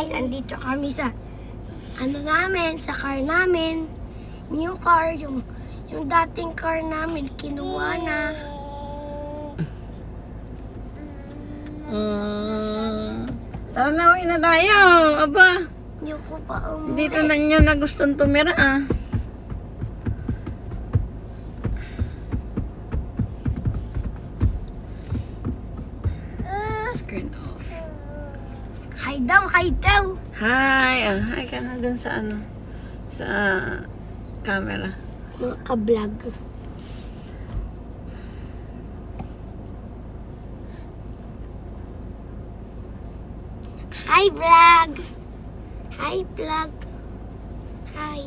guys, andito kami sa sa car namin. New car, yung dating car namin kinuha na. Tara na, uwi na tayo. Aba, Hindi ko pa umuwi. dito na niya na gustong tumira ah. Screen off. Hi daw, hi daw. Hi! Hi ka na dun sa ano? Sa camera. Mga ka-vlog. Hi vlog. Hi vlog. Hi.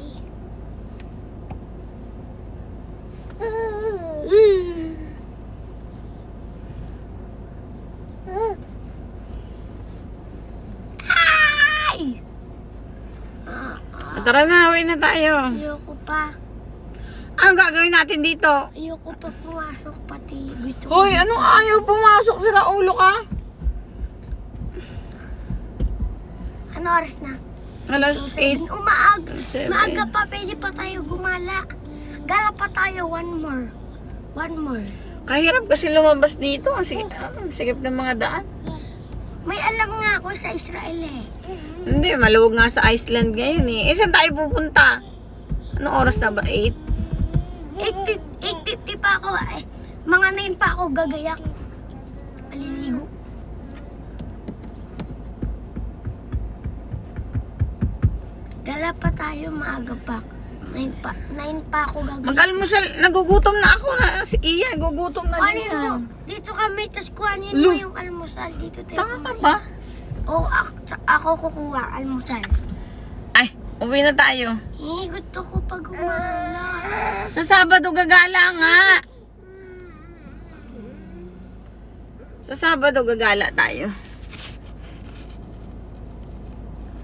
Hi. Tara na, uwi na tayo. Ayoko pa. Anong gagawin natin dito? Ayoko pa pumasok pati gusto ko. Hoy, anong ayaw pumasok? Sira ulo ka? Ano oras na? Alas 8. Seven. Maaga pa, pwede pa tayo gumala. Gala pa tayo, one more. Kahirap kasi lumabas dito. Ang sigip ng mga daan. May alam nga ako sa Israel eh. Hindi, maluwag nga sa Iceland ngayon eh. Saan tayo pupunta? Anong oras na ba? 8? 8:50 pa ako eh. Mga 9 pa ako gagayak. Maliligo. Gala pa tayo, maaga pa. 9 pa ako gagayak. Mag-almusal. Nagugutom na ako. Si Ian, gugutom na Kuhanin din mo. yan. Dito kami, tas kuhanin mo yung almusal. Dito tayo Tama ka kumain. ba? Oo, ako kukuha almusal. Ay, uwi na tayo. Gusto ko pag gumala. Sa Sabado gagala nga. Sa Sabado gagala tayo.